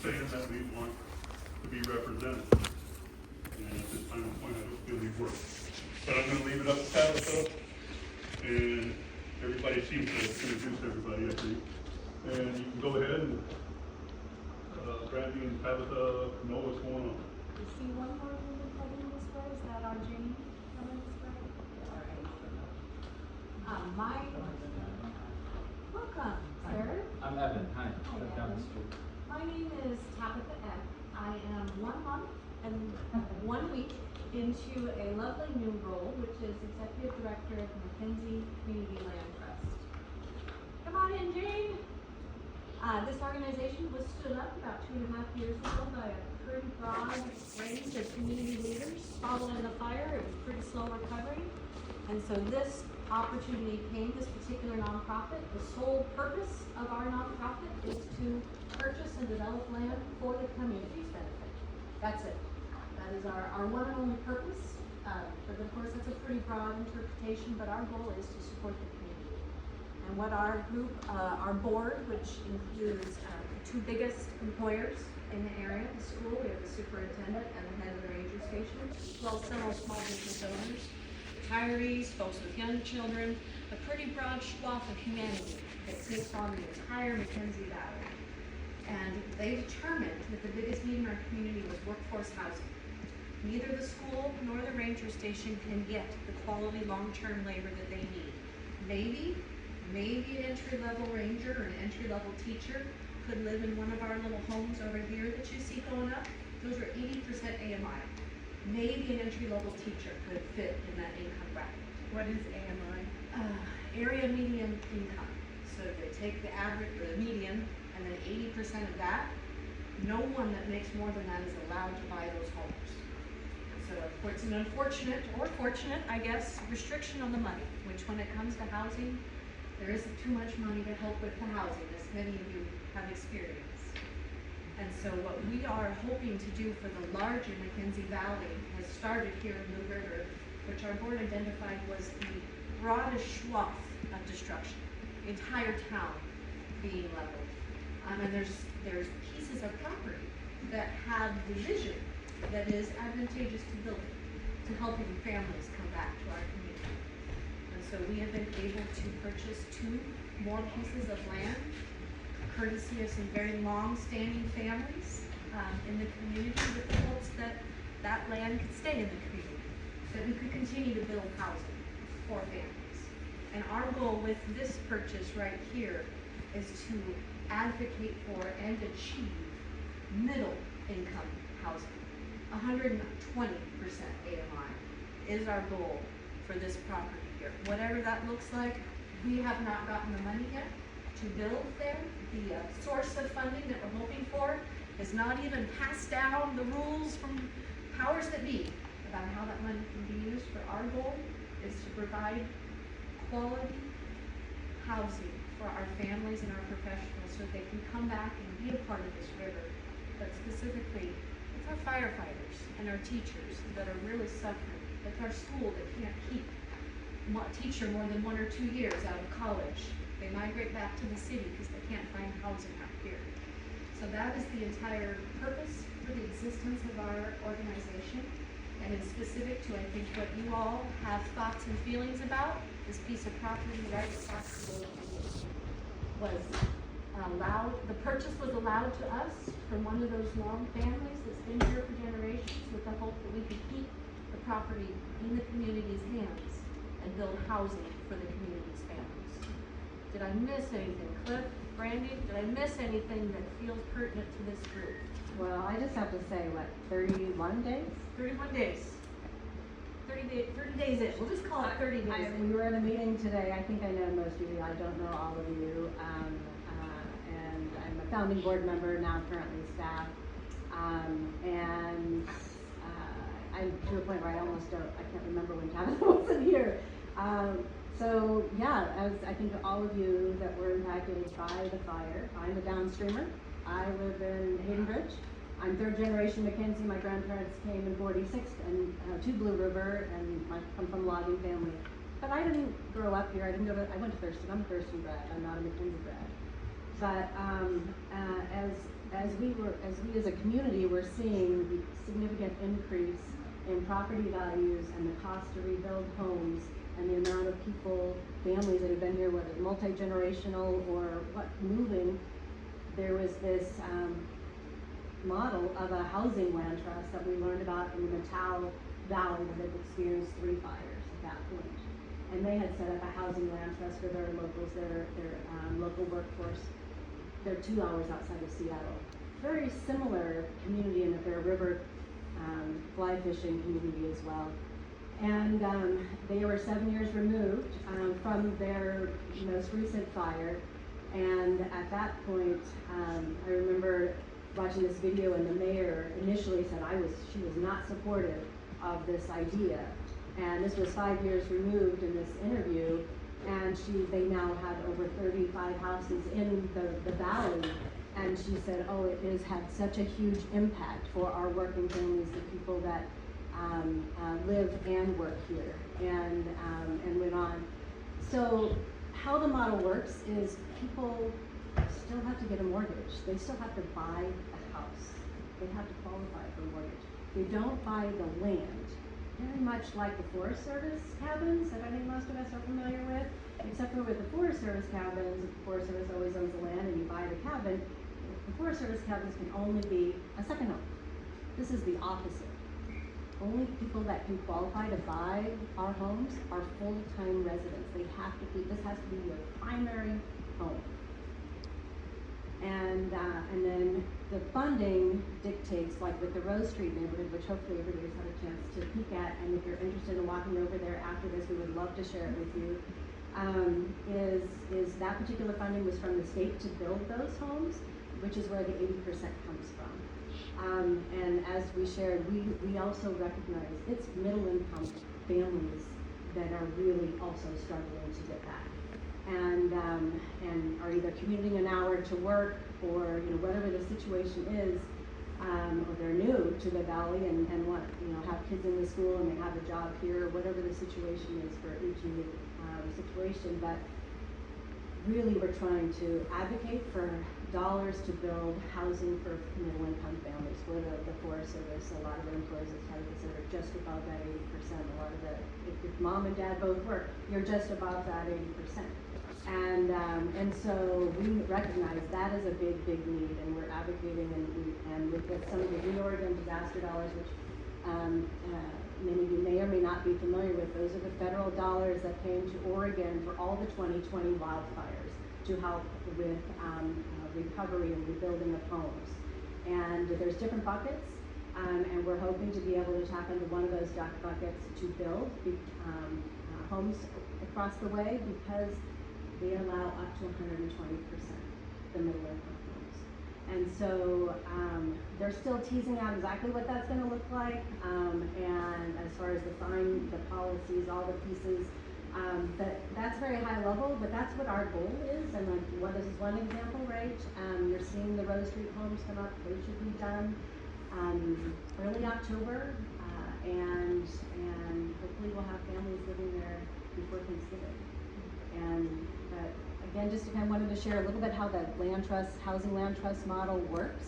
saying that we want to be represented. And at this time point, I don't feel we work. But I'm gonna leave it up to Tabitha, and everybody seems to introduce everybody, I think. And you can go ahead and, Brandy and Tabitha know what's going on. You see one more woman coming this way? Is that our Jane coming this way? Welcome, sir. I'm Evan. Hi. Hi, Live down the Evan. street. My name is Tabitha Eck. I am 1 month and 1 week into a lovely new role, which is Executive Director of Mackenzie Community Land Trust. Come on in, Jane. This organization was stood up about 2.5 years ago by a pretty broad range of community leaders. Following the fire, it was pretty slow recovery. And so this opportunity came, this particular nonprofit. The sole purpose of our nonprofit is to purchase and develop land for the community's benefit. That's it. That is our one and only purpose. But of course, that's a pretty broad interpretation, but our goal is to support the community. And what our group, our board, which includes the 2 biggest employers in the area, the school, we have the superintendent and the head of the ranger station, as well as several small business owners, retirees, folks with young children, a pretty broad swath of humanity that takes on the entire Mackenzie Valley. And they determined that the biggest need in our community was workforce housing. Neither the school nor the ranger station can get the quality long-term labor that they need. Maybe an entry-level ranger or an entry-level teacher could live in one of our little homes over here that you see going up. Those are 80% AMI. Maybe an entry-level teacher could fit in that income bracket. What is AMI? Area median income. So they take the average or the median, and then 80% of that, no one that makes more than that is allowed to buy those homes. So of course, it's an unfortunate, or fortunate, I guess, restriction on the money, which when it comes to housing, there isn't too much money to help with the housing, as many of you have experienced. And so what we are hoping to do for the larger Mackenzie Valley has started here in Blue River, which our board identified was the broadest swath of destruction, the entire town being leveled. And there's pieces of property that have the vision that is advantageous to building, to helping families come back to our community. And so we have been able to purchase 2 more pieces of land, courtesy of some very long-standing families in the community, with the hopes that that land could stay in the community, that we could continue to build housing for families. And our goal with this purchase right here is to advocate for and achieve middle income housing. 120% AMI is our goal for this property here. Whatever that looks like, we have not gotten the money yet to build there. The source of funding that we're hoping for has not even passed down the rules from powers that be about how that money can be used. For our goal is to provide quality housing for our families and our professionals so they can come back and be a part of this river. But specifically, it's our firefighters and our teachers that are really suffering. It's our school that can't keep a teacher more than 1 or 2 years out of college. They migrate back to the city because they can't find housing out here. So that is the entire purpose for the existence of our organization. And it's specific to, I think, what you all have thoughts and feelings about. This piece of property right across the road was allowed, the purchase was allowed to us from one of those long families that's been here for generations, with the hope that we could keep the property in the community's hands and build housing for the community's families. Did I miss anything? Cliff, Brandy, did I miss anything that feels pertinent to this group? Well, I just have to say, what, 31 days? 31 days. 30 days in. We'll just call it 30 days in. We were at a meeting today. I think I know most of you. I don't know all of you. And I'm a founding board member, now currently staff. I'm to a point where I can't remember when Tabitha wasn't here. So yeah, as I think all of you that were impacted by the fire, I'm a downstreamer. I live in Hayden Bridge. I'm 3rd generation Mackenzie. My grandparents came in 46 and to Blue River, and I come from a logging family. But I didn't grow up here. I went to Thurston. I'm a Thurston grad. I'm not a Mackenzie grad. But as as we as a community, we're seeing the significant increase in property values and the cost to rebuild homes and the amount of people, families that have been here, whether multi-generational or what, moving. There was this model of a housing land trust that we learned about in the Matao Valley that had experienced 3 fires at that point. And they had set up a housing land trust for their locals, their local workforce. They're 2 hours outside of Seattle. Very similar community in the Bear River fly fishing community as well. And they were 7 years removed from their most recent fire. And at that point, I remember watching this video, and the mayor initially said she was not supportive of this idea. And this was 5 years removed in this interview, and they now have over 35 houses in the valley. And she said, oh, it has had such a huge impact for our working families, the people that live and work here, and went on. So how the model works is people still have to get a mortgage. They still have to buy a house. They have to qualify for a mortgage. They don't buy the land. Very much like the Forest Service cabins that I think most of us are familiar with, except for with the Forest Service cabins, the Forest Service always owns the land and you buy the cabin. The Forest Service cabins can only be a second home. This is the opposite. Only people that can qualify to buy our homes are full-time residents. This has to be your primary home. And then the funding dictates, like with the Rose Street neighborhood, which hopefully everybody's had a chance to peek at, and if you're interested in walking over there after this, we would love to share it with you, is that particular funding was from the state to build those homes, which is where the 80% comes from. And as we shared, we also recognize it's middle income families that are really also struggling to get back. And are either commuting an hour to work, or whatever the situation is, or they're new to the valley and want have kids in the school and they have a job here, or whatever the situation is for each unique situation. But really, we're trying to advocate for dollars to build housing for middle income families. For the Forest Service, a lot of their employees have consider just above that 80%. A lot of if mom and dad both work, you're just above that 80%. And so we recognize that is a big need, and we're advocating, and with some of the ReOregon disaster dollars, which many of you may or may not be familiar with, those are the federal dollars that came to Oregon for all the 2020 wildfires to help with recovery and rebuilding of homes. And there's different buckets, and we're hoping to be able to tap into one of those buckets to build homes across the way, because they allow up to 120% the middle income homes. And so they're still teasing out exactly what that's going to look like, and as far as the policies, all the pieces, that's very high level, but that's what our goal is. And this is one example, right? You're seeing the Rose Street homes come up. They should be done early October, and hopefully we'll have families living there before Thanksgiving. But again, just kind of wanted to share a little bit how the housing land trust model works.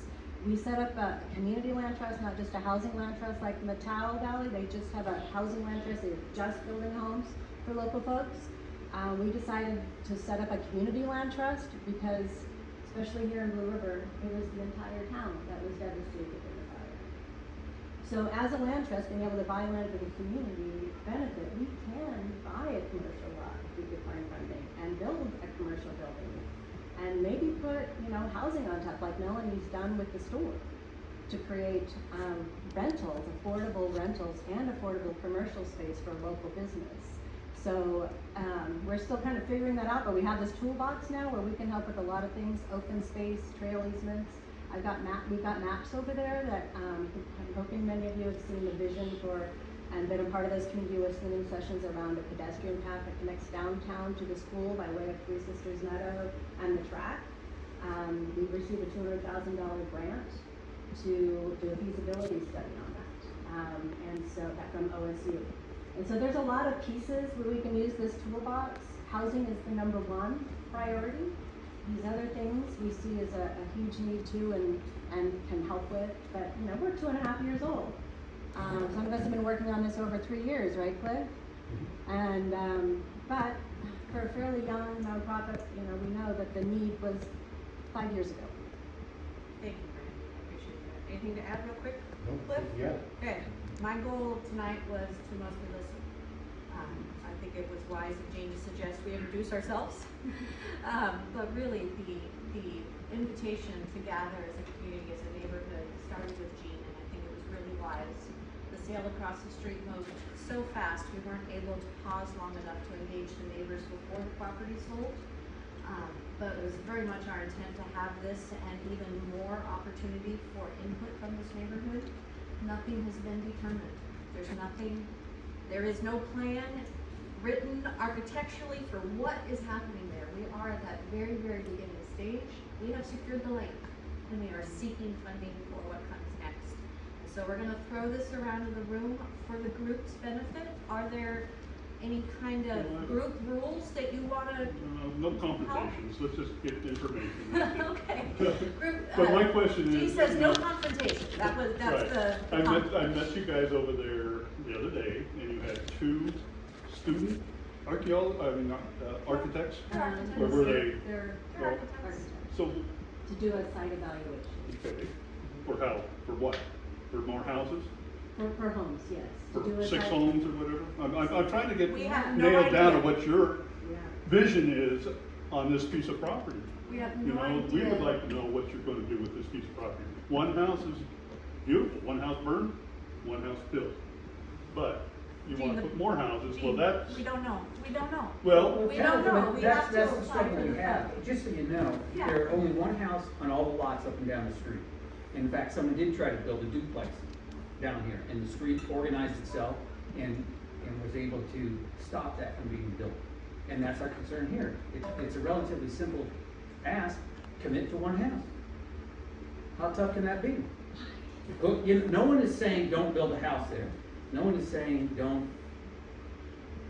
We set up a community land trust, not just a housing land trust like the Matao Valley. They just have a housing land trust. They're just building homes for local folks. We decided to set up a community land trust because, especially here in Blue River, it was the entire town that was devastated in the fire. So as a land trust, being able to buy land for the community benefit, we can buy a commercial lot if we could find funding and build a commercial building, and maybe put housing on top, like Melanie's done with the store, to create rentals, affordable rentals, and affordable commercial space for local business. So we're still kind of figuring that out, but we have this toolbox now where we can help with a lot of things: open space, trail easements. We've got maps over there that I'm hoping many of you have seen the vision for, and been a part of those community listening sessions around a pedestrian path that connects downtown to the school by way of Three Sisters Meadow and the track. We've received a $200,000 grant to do a feasibility study on that, and so that from OSU. And so there's a lot of pieces where we can use this toolbox. Housing is the #1 priority, these other things we see as a huge need too and can help with, but you know, we're 2.5 years old. Some of us have been working on this over 3 years, right, Cliff? And, but for a fairly young nonprofit, you know, we know that the need was 5 years ago. Thank you, Brandon, I appreciate that. Anything to add real quick? No, Cliff? yeah. Okay, my goal tonight was to mostly listen. I think it was wise of Jane to suggest we introduce ourselves. But really, the invitation to gather as a community, as a neighborhood, started with Jean, and I think it was really wise. The sale across the street moved so fast, we weren't able to pause long enough to engage the neighbors before the property sold. But it was very much our intent to have this and even more opportunity for input from this neighborhood. Nothing has been determined. There is no plan written architecturally for what is happening there. We are at that very, very beginning stage. We have secured the land and we are seeking funding for what comes next. And so we're gonna throw this around in the room for the group's benefit. Are there any kind of group rules that you wanna? No confrontations, let's just get the information. Okay. Group, But my question Jean is. says you no know, confrontation. That's right. the. I met you guys over there the other day, and you had two student architects. They're architects. Or were they? They're Well, architects. So, to do a site evaluation. okay, for how, for what? For more houses? For homes, yes. To do For a 6 site- homes or whatever? I'm trying to get We have no nailed down to idea. what your Yeah. vision is on this piece of property. We have You no know, we idea. would like to know what you're gonna do with this piece of property. One house is beautiful, one house burned, one house built. But you Gene, wanna the- put more houses, well, Gene, that's, we don't know. Well, We don't know. We That's have to the apply struggle for we the have. funding. Just so you know, Yeah. there are only one house on all the lots up and down the street. In fact, someone did try to build a duplex down here, and the street organized itself and was able to stop that from being built. And that's our concern here. It's a relatively simple ask, commit to one house. How tough can that be? No one is saying don't build a house there. No one is saying don't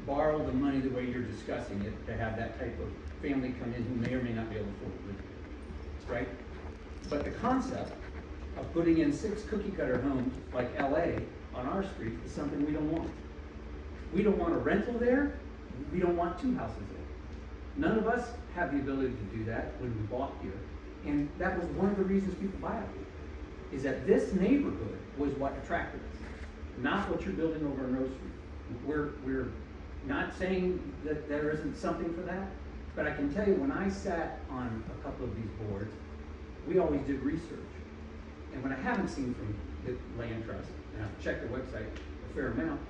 borrow the money the way you're discussing it to have that type of family come in who may or may not be able to afford to live here, right? But the concept of putting in 6 cookie cutter homes like LA on our street is something we don't want. We don't want a rental there, we don't want 2 houses there. None of us have the ability to do that when we bought here, and that was one of the reasons people buy out here, is that this neighborhood was what attracted us, not what you're building over on Rose Street. We're not saying that there isn't something for that, but I can tell you when I sat on a couple of these boards, we always did research. And what I haven't seen from the land trust, and I've checked the website a fair amount,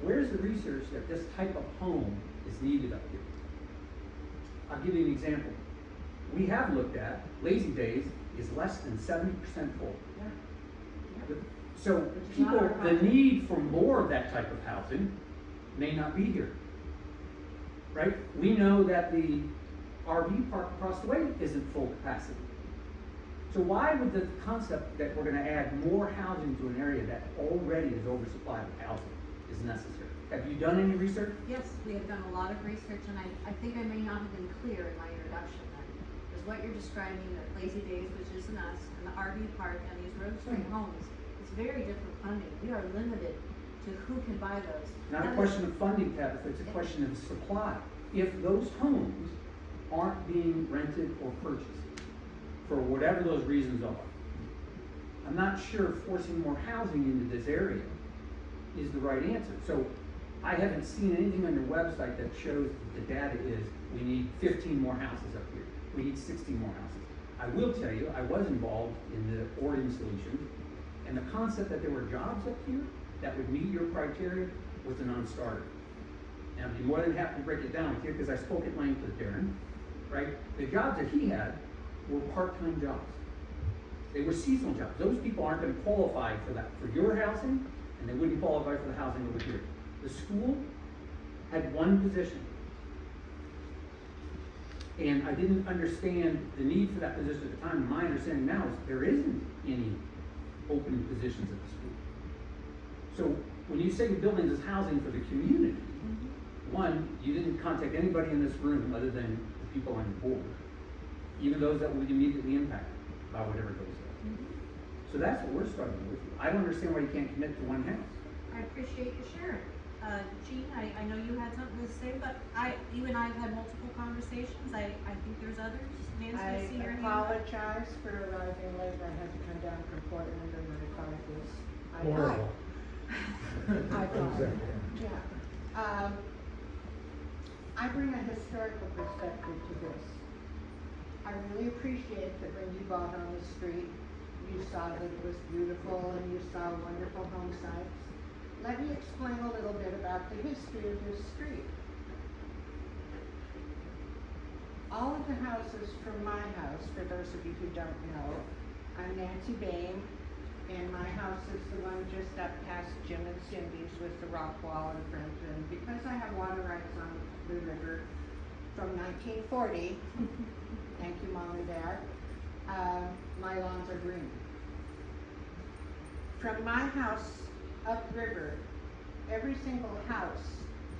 where's the research that this type of home is needed up here? I'll give you an example. We have looked at, Lazy Days is less than 70% full. So Which is not our the problem. need for more of that type of housing may not be here. Right? We know that the RV park across the way isn't full capacity. So why would the concept that we're gonna add more housing to an area that already is oversupplied with housing is necessary? Have you done any research? Yes, we have done a lot of research, and I think I may not have been clear in my introduction then. Because what you're describing, that Lazy Days, which isn't us, and the RV park and these Road Street homes, is very different funding. We are limited to who can buy those. Not a That is- question of funding, Tabitha, it's a question of supply. If those homes aren't being rented or purchased, for whatever those reasons are, I'm not sure forcing more housing into this area is the right answer. So I haven't seen anything on your website that shows the data is, we need 15 more houses up here. We need 16 more houses. I will tell you, I was involved in the Oregon Solutions, and the concept that there were jobs up here that would meet your criteria was a non-starter. And I'd be more than happy to break it down with you, because I spoke at length with Darren, right? The jobs that he had were part-time jobs. They were seasonal jobs. Those people aren't gonna qualify for that, for your housing, and they wouldn't qualify for the housing over here. The school had one position. And I didn't understand the need for that position at the time. My understanding now is there isn't any open positions at the school. So when you say you're building this housing for the community, one, you didn't contact anybody in this room other than the people on your board. even those that would be immediately impacted by whatever goes there. So that's what we're struggling with. I don't understand why you can't commit to one house. I appreciate you sharing. Jean, I know you had something to say, but you and I have had multiple conversations. I think there's others. Nancy, I see your I hand up. apologize for arriving late. I had to come down from Portland and I thought it was. Horrible. I thought, yeah. I bring a historical perspective to this. I really appreciate that when you bought on the street, you saw that it was beautiful and you saw wonderful home sites. Let me explain a little bit about the history of this street. All of the houses from my house, for those of you who don't know, I'm Nancy Bain, and my house is the one just up past Jim and Cindy's with the rock wall in front. And because I have water rights on the river from 1940, thank you, Mom and Dad, my lawns are green. From my house upriver, every single house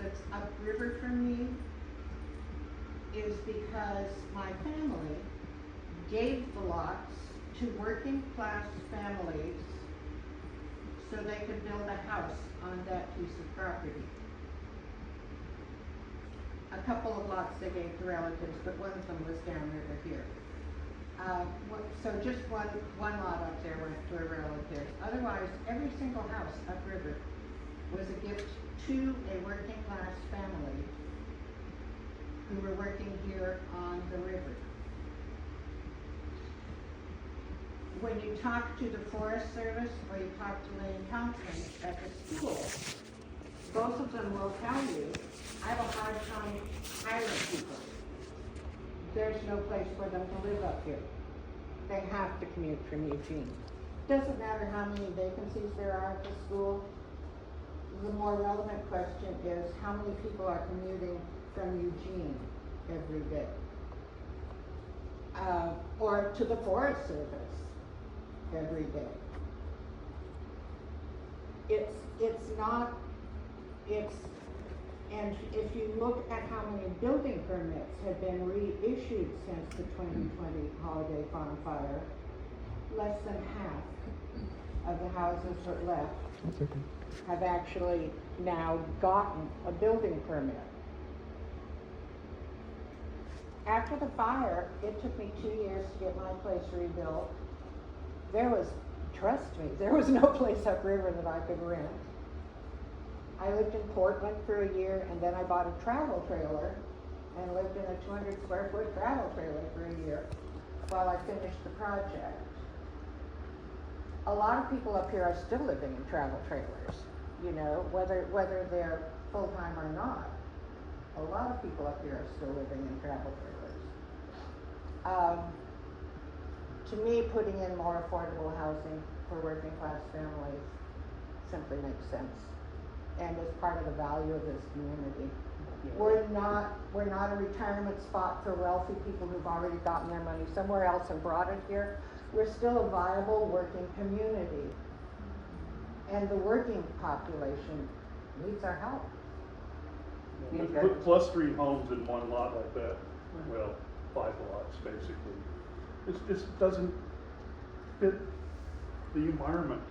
that's upriver from me is because my family gave the lots to working class families so they could build a house on that piece of property. A couple of lots they gave to relatives, but one of them was downriver here. So just one lot up there went to a relative. Otherwise, every single house upriver was a gift to a working class family who were working here on the river. When you talk to the Forest Service or you talk to Lane Thompson at the school, both of them will tell you, I have a hard time hiring people. There's no place for them to live up here. They have to commute from Eugene. Doesn't matter how many vacancies there are at the school. The more relevant question is how many people are commuting from Eugene every day? Or to the Forest Service every day. And if you look at how many building permits have been reissued since the 2020 Holiday Farm fire, less than half of the houses that are left have actually now gotten a building permit. After the fire, it took me 2 years to get my place rebuilt. Trust me, there was no place upriver that I could rent. I lived in Portland for a year, and then I bought a travel trailer and lived in a 200 square foot travel trailer for a year while I finished the project. A lot of people up here are still living in travel trailers, you know, whether they're full-time or not. A lot of people up here are still living in travel trailers. To me, putting in more affordable housing for working class families simply makes sense and is part of the value of this community. We're not a retirement spot for wealthy people who've already gotten their money somewhere else and brought it here. We're still a viable working community. And the working population needs our help. Put clustering homes in one lot like that, well, 5 lots basically. It just doesn't fit the environment.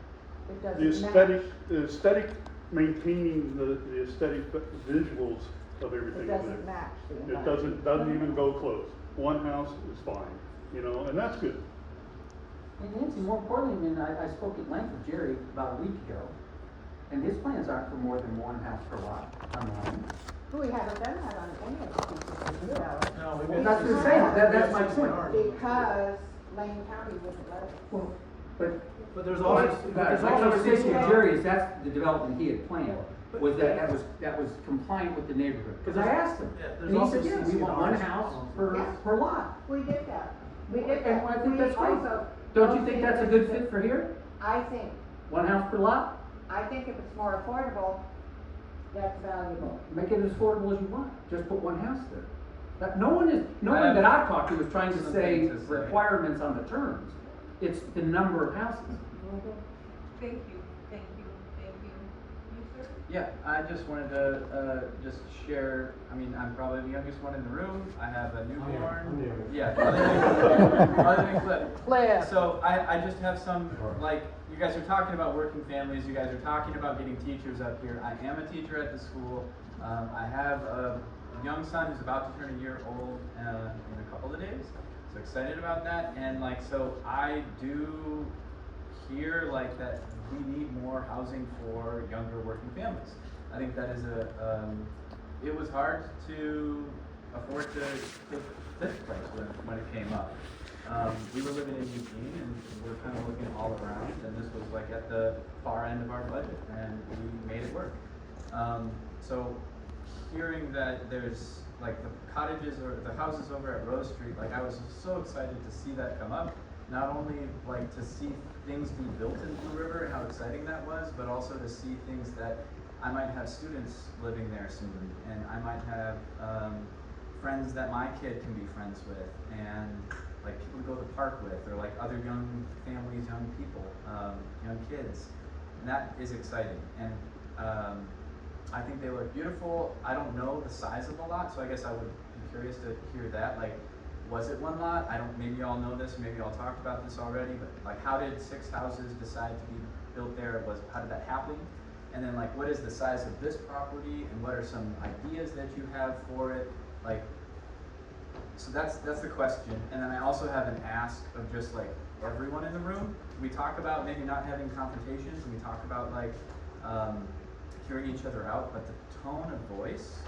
It The doesn't aesthetic, maintaining the aesthetic visuals of everything. It doesn't match the It environment. doesn't even go close. One house is fine, you know, and that's good. And Nancy, more importantly, I spoke at length with Jerry about a week ago, and his plans aren't for more than one house per lot on the home. We haven't done that on any of the pieces of the village. No, Well, that's what I'm saying, that's my point. Because Lane County wouldn't let us. Well, But there's also, But my conversation with Jerry is that's the development he had planned, was that was compliant with the neighborhood. Because I asked him, Yeah, there's and he also said, yes, we want one CNRs. house Yes. per lot. We did that. We did that. And I think We that's great. also- Don't you think that's a good fit for here? I think One house per lot? if it's more affordable, that's valuable. Make it as affordable as you want, just put one house there. No one that I've talked to is trying to say something to say. requirements on the terms. It's the number of houses. Thank you. You, sir? Yeah, I just wanted to just share. I mean, I'm probably the youngest one in the room. I have a newborn. I'm the youngest. Yeah, other than Cliff. Cliff. So I just have some, like, you guys are talking about working families. You guys are talking about getting teachers up here. I am a teacher at the school. I have a young son who's about to turn a year old in a couple of days. So excited about that. And like, so I do hear like that we need more housing for younger working families. I think that is it was hard to afford to get this place when it came up. We were living in Eugene and we're kind of looking all around, and this was like at the far end of our budget, and we made it work. So hearing that there's like the cottages or the houses over at Rose Street, like I was so excited to see that come up. Not only like to see things be built in Blue River and how exciting that was, but also to see things that I might have students living there soon, and I might have friends that my kid can be friends with, and like people to go to the park with, or like other young families, young people, young kids. And that is exciting. And I think they look beautiful. I don't know the size of the lot, so I guess I would be curious to hear that. Like, was it one lot? I don't, maybe y'all know this, maybe y'all talked about this already, but like how did 6 houses decide to be built there? How did that happen? And then like, what is the size of this property, and what are some ideas that you have for it? Like, so that's the question. And then I also have an ask of just like everyone in the room. We talk about maybe not having confrontations, and we talk about like hearing each other out, but the tone of voice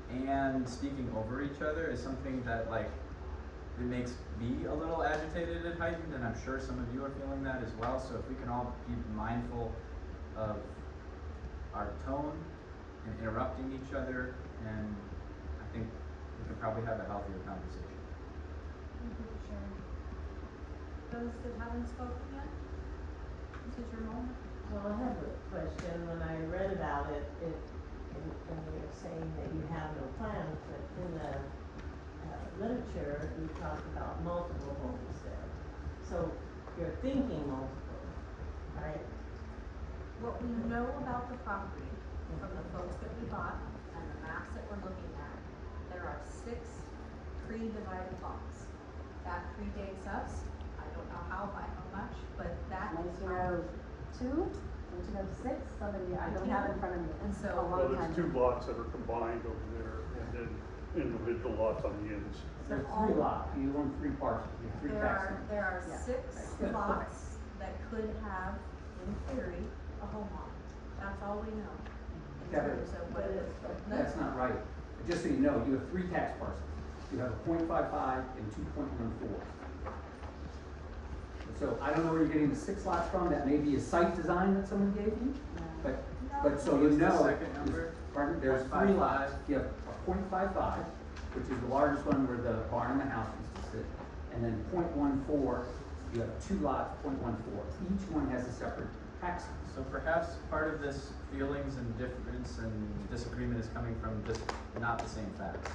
and speaking over each other is something that like, it makes me a little agitated and heightened, and I'm sure some of you are feeling that as well. So if we can all be mindful of our tone and interrupting each other, and I think we could probably have a healthier conversation. Those that haven't spoken yet, this is your moment. Well, I have a question. When I read about it, and you were saying that you have no plans, but in the literature, you talk about multiple homes there. So you're thinking multiple, right? What we know about the property from the folks that we bought and the maps that we're looking at, there are 6 pre-divided lots. That predates us. I don't know how, by how much, but that is our. 1902, 1906, somebody, I don't have it in front of me. And so- A long Well, time there's 2 ago. lots that are combined over there, and then individual lots on the ends. There's 3 lots, you own 3 parcels, you have 3 tax lots. There are Yeah. 6 lots that could have, in theory, a home on it. That's all we know in Yeah, but- terms of what it is. That's not right. Just so you know, you have 3 tax parcels. You have a .55 and 2.14. So I don't know where you're getting the 6 lots from. That may be a site design that someone gave you, but so you What's the know. second number? Pardon, there's 3 .55. lots. You have a .55, which is the largest one where the barn and the house used to sit, and then .14, you have 2 lots, .14. Each one has a separate tax. So perhaps part of this feelings and difference and disagreement is coming from just not the same facts.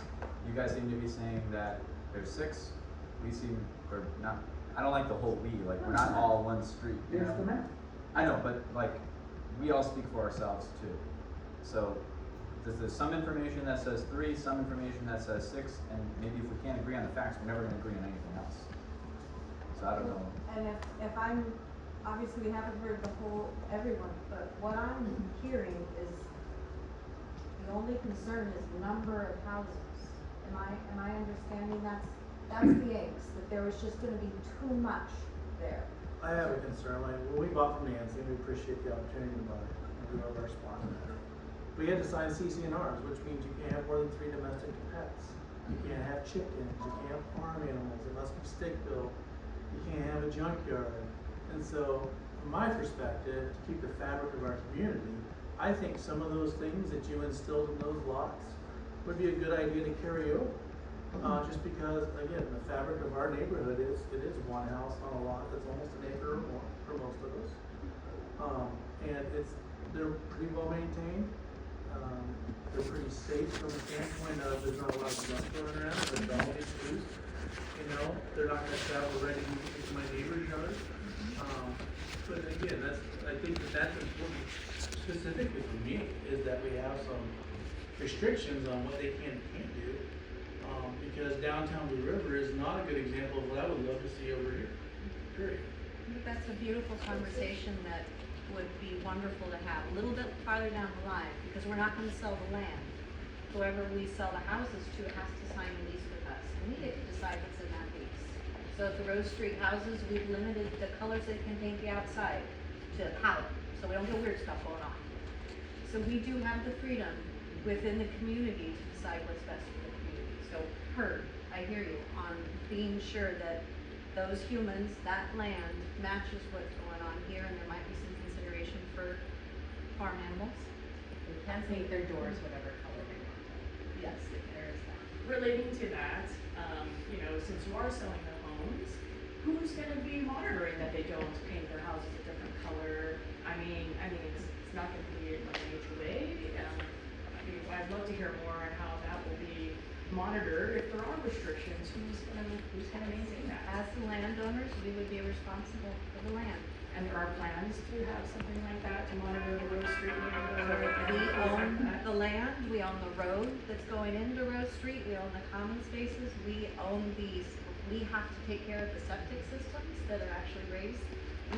You guys seem to be saying that there's 6, we seem, or not, I don't like the whole we, like we're not all one street, you There's know? the map. I know, but like, we all speak for ourselves too. So there's some information that says 3, some information that says 6, and maybe if we can't agree on the facts, we're never gonna agree on anything else. So I don't know. And if I'm, obviously we haven't heard the whole, everyone, but what I'm hearing is the only concern is number of houses. Am I understanding that's the angst, that there was just gonna be too much there? I have a concern, like, when we bought from Nancy, and we appreciate the opportunity to buy it, and we love our spot in there. We had to sign CCNRs, which means you can't have more than 3 domestic pets. You can't have chickens, you can't have farm animals, it must be stick-built. You can't have a junkyard. And so, from my perspective, to keep the fabric of our community, I think some of those things that you instilled in those lots would be a good idea to carry over. Just because, again, the fabric of our neighborhood is, it is one house on a lot that's almost an acre or more for most of us. And they're pretty well maintained. They're pretty safe from the standpoint of there's not a lot of junk going around, the dog is loose. You know, they're not gonna travel right into my neighbor's yard. But again, I think that's important specifically for me, is that we have some restrictions on what they can and can't do. Because downtown Blue River is not a good example of what I would love to see over here, period. I think that's a beautiful conversation that would be wonderful to have, a little bit farther down the line, because we're not gonna sell the land. Whoever we sell the houses to has to sign a lease with us, and we get to decide what's in that lease. So at the Rose Street houses, we've limited the colors that can paint the outside to palette, so we don't get weird stuff going on. So we do have the freedom within the community to decide what's best for the community. So heard, I hear you, on being sure that those humans, that land matches what's going on here, and there might be some consideration for farm animals. They can paint their doors whatever color they want. Yes, there is that. Relating to that, since you are selling the homes, who's gonna be monitoring that they don't paint their houses a different color? I mean, it's not gonna be like an HOA. I'd love to hear more on how that will be monitored. If there are restrictions, who's gonna maintain that? As the landowners, we would be responsible for the land. And there are plans to have something like that to monitor the Rose Street We own the land, we own the road that's going into Rose Street, we own the common spaces, we own these, we have to take care of the septic systems that are actually raised.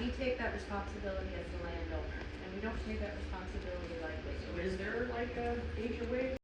We take that responsibility as the landowner, and we don't take that responsibility lightly. So is there like a HOA